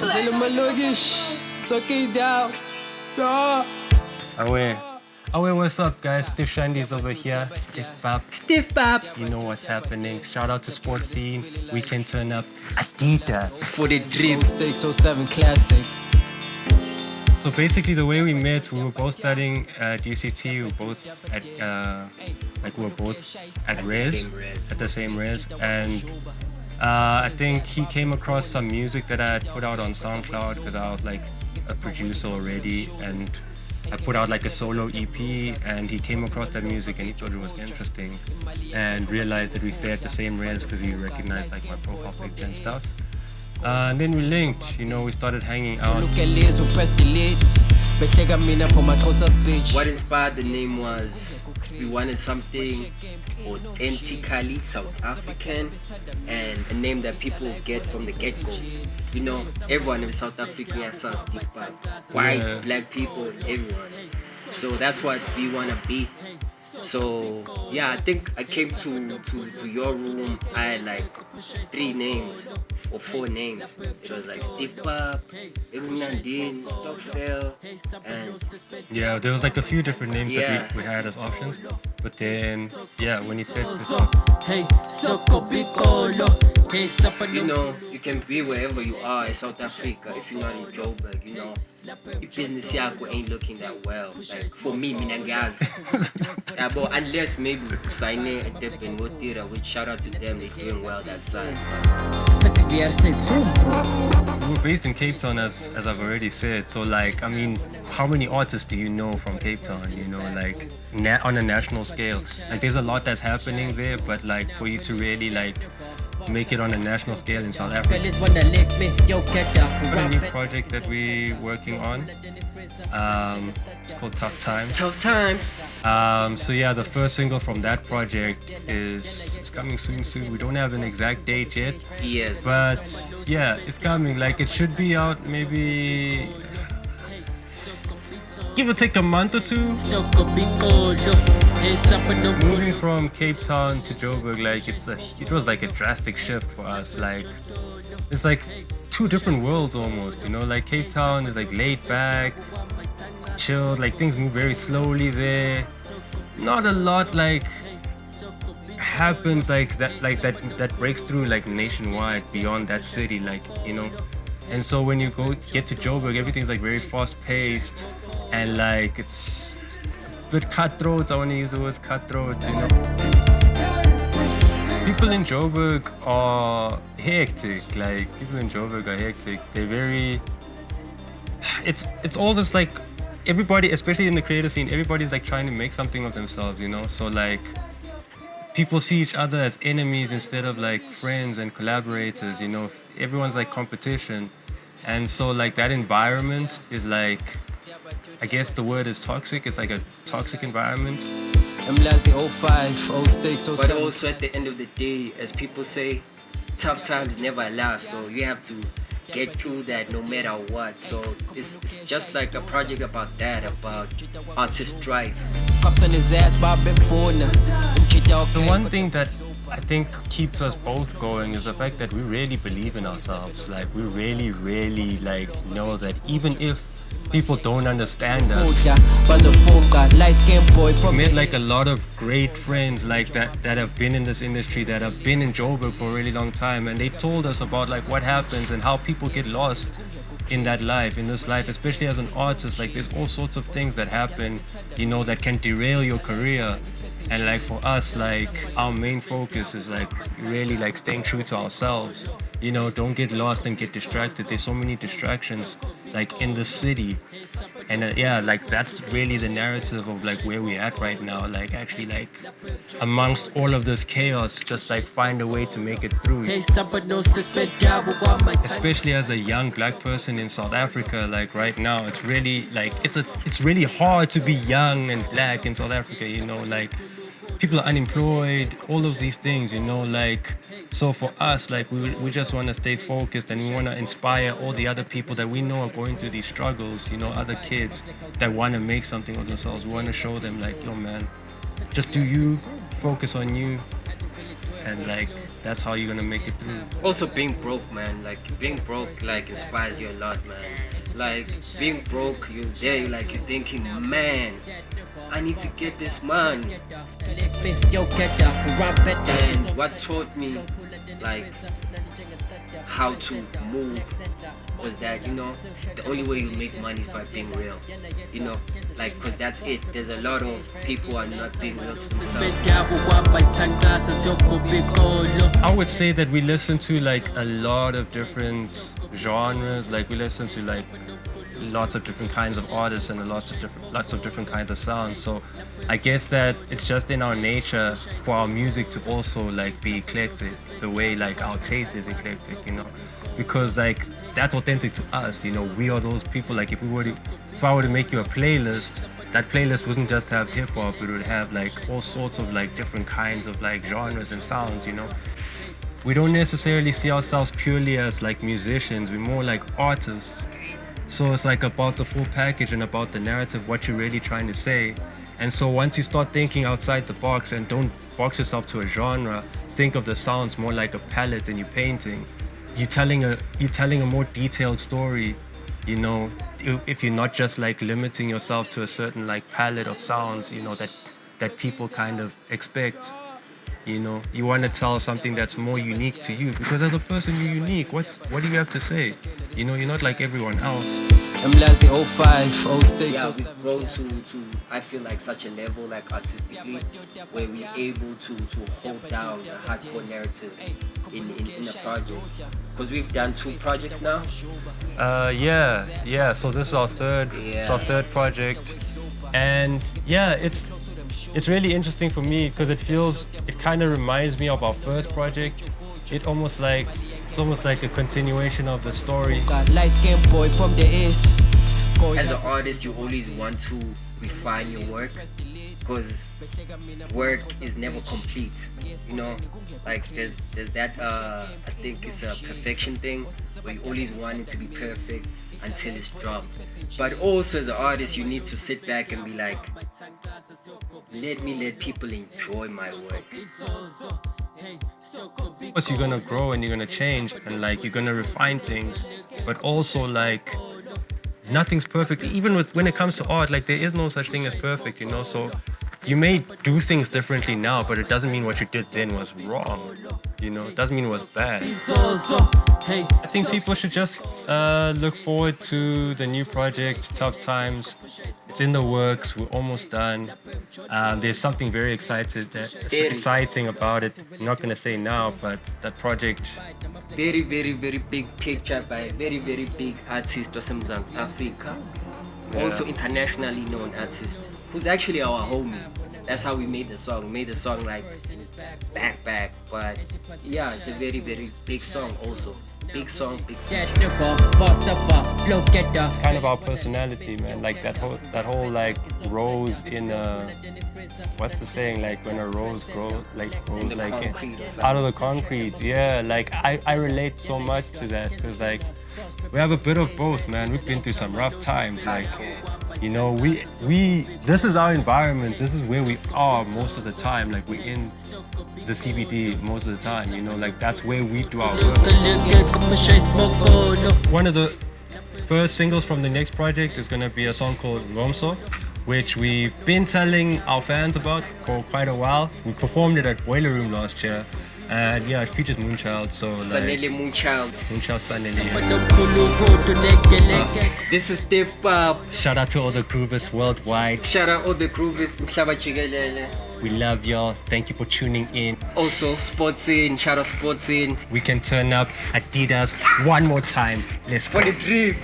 Zele malogish, soke down. Awe, what's up, guys? Steve Shandy's over here. Steve Bap. You know what's happening. Shout out to Sports Scene. We can turn up Adidas. For the drip. 0607 classic. So basically, the way we met, we were both studying at UCT. We were both at we were both at Res, at the same Res, and I think he came across some music that I had put out on SoundCloud because I was like a producer already, and I put out like a solo EP, and he came across that music and he thought it was interesting, and realized that we stay at the same Res because he recognized like my profile picture and stuff. And then we linked, you know, we started hanging out. What inspired the name was we wanted something authentically South African and a name that people get from the get-go. You know, everyone in South Africa has some deep vibe. White, black people, everyone. So that's what we want to be. So yeah, I think I came to your room. I had like 3 names or 4 names. It was like Steve Pop, Nandine, Stockdale, and yeah, there was like a few different names that we had as options. But then yeah, when he said this, you know, you can be wherever you are in South Africa. If you're not in Joburg, you know, your business yako ain't looking that well. Like for me, Minangaz. But unless maybe sign a dip in Wotira, which shout out to them, they're doing well that side. We're based in Cape Town, as I've already said. So like, I mean, how many artists do you know from Cape Town? You know, like on a national scale. Like there's a lot that's happening there, but like for you to really like make it on a national scale in South Africa. A new project that we're working on. It's called Tough Times. Tough Times. So yeah, the first single from that project it's coming soon. We don't have an exact date yet. Yes. But yeah, it's coming. Like it should be out maybe give or take a month or 2. Moving from Cape Town to Joburg, like it was like a drastic shift for us. Like it's like 2 different worlds almost, you know. Like Cape Town is like laid back, chilled, like things move very slowly there. Not a lot like happens like that breaks through like nationwide beyond that city, like, you know. And so when you get to Joburg, everything's like very fast paced and like it's a bit cutthroat. I want to use the words cutthroat, you know. People in Joburg are hectic. Like people in Joburg are hectic. They're very. It's all this like everybody, especially in the creative scene, everybody's like trying to make something of themselves, you know. So like people see each other as enemies instead of like friends and collaborators, you know. Everyone's like competition, and so like that environment is like, I guess the word is toxic. It's like a toxic environment. But also at the end of the day, as people say, tough times never last. So you have to get through that no matter what. So it's just like a project about that, about artist drive. The one thing that I think keeps us both going is the fact that we really believe in ourselves. Like we really like know that even if people don't understand us. Met like a lot of great friends like that have been in this industry, that have been in Joburg for a really long time, and they told us about like what happens and how people get lost in that life, in this life, especially as an artist. Like there's all sorts of things that happen, you know, that can derail your career. And like for us, like our main focus is like really like staying true to ourselves. You know, don't get lost and get distracted. There's so many distractions like in the city, and yeah, like that's really the narrative of like where we're at right now. Like actually, like amongst all of this chaos, just like find a way to make it through. Especially as a young black person in South Africa, like right now, it's really like it's really hard to be young and black in South Africa. You know, like people are unemployed, all of these things, you know, like, so for us, like, we just want to stay focused, and we want to inspire all the other people that we know are going through these struggles, you know, other kids that want to make something of themselves. We want to show them, like, yo, man, just do you, focus on you, and, like, that's how you're gonna make it through. Also being broke, man, like being broke like inspires you a lot, man. Like being broke, you're thinking, man, I need to get this money. And what taught me like how to move was that, you know, the only way you make money is by being real, you know, like, because that's it. There's a lot of people who are not being real to themselves. I would say that we listen to like a lot of different genres. Like we listen to like lots of different kinds of artists and lots of different kinds of sounds. So I guess that it's just in our nature for our music to also like be eclectic, the way like our taste is eclectic, you know, because like that's authentic to us, you know. We are those people. Like if I were to make you a playlist, that playlist wouldn't just have hip hop, it would have like all sorts of like different kinds of like genres and sounds, you know. We don't necessarily see ourselves purely as like musicians, we're more like artists. So it's like about the full package and about the narrative, what you're really trying to say. And so once you start thinking outside the box and don't box yourself to a genre, think of the sounds more like a palette and you're painting. You're telling a more detailed story, you know, if you're not just like limiting yourself to a certain like palette of sounds, you know, that people kind of expect. You know, you want to tell something that's more unique to you, because as a person you're unique. What do you have to say? You know, you're not like everyone else. I'm Lassie 05, 06. Yeah, we've grown to I feel like such a level, like artistically, where we're able to hold down the hardcore narrative in a project. Because we've done 2 projects now. Yeah. So this is our third project, and yeah, it's really interesting for me because it kind of reminds me of our first project. It's almost like a continuation of the story. Light skinned boy from the east. As an artist, you always want to refine your work, because work is never complete, you know. Like there's that I think it's a perfection thing where you always want it to be perfect until it's dropped. But also as an artist, you need to sit back and be like, let people enjoy my work. Of course, you're gonna grow and you're gonna change and like you're gonna refine things, but also like nothing's perfect. Even when it comes to art, like there is no such thing as perfect, you know. So you may do things differently now, but it doesn't mean what you did then was wrong. You know, it doesn't mean it was bad. I think people should just look forward to the new project, Tough Times. It's in the works. We're almost done. There's something very exciting about it. I'm not gonna say now, but that project. Very, very, very big picture by a very, very big artist from South Africa. Yeah. Also internationally known artist, who's actually our homie. That's how we made the song. We made the song like back. But yeah, it's a very, very big song also. Big song, big. It's kind of our personality, man. Like that whole like rose in a, what's the saying? Like when a rose grows like out of the concrete. Yeah, like I relate so much to that because like we have a bit of both, man. We've been through some rough times. Like, you know, we this is our environment. This is where we are most of the time. Like we're in the CBD most of the time. You know, like that's where we do our work. One of the first singles from the next project is gonna be a song called Romso, which we've been telling our fans about for quite a while. We performed it at Boiler Room last year. And yeah, it features Moonchild, so like... Sanele Moonchild. Moonchild Sanele, yeah. This is Step Up. Shout out to all the groovers worldwide. Shout out all the groovers. Mhlaba jikelele. We love y'all. Thank you for tuning in. Also, Sportsin. Shout out Sportsin. We can turn up Adidas one more time. Let's go. For the dream.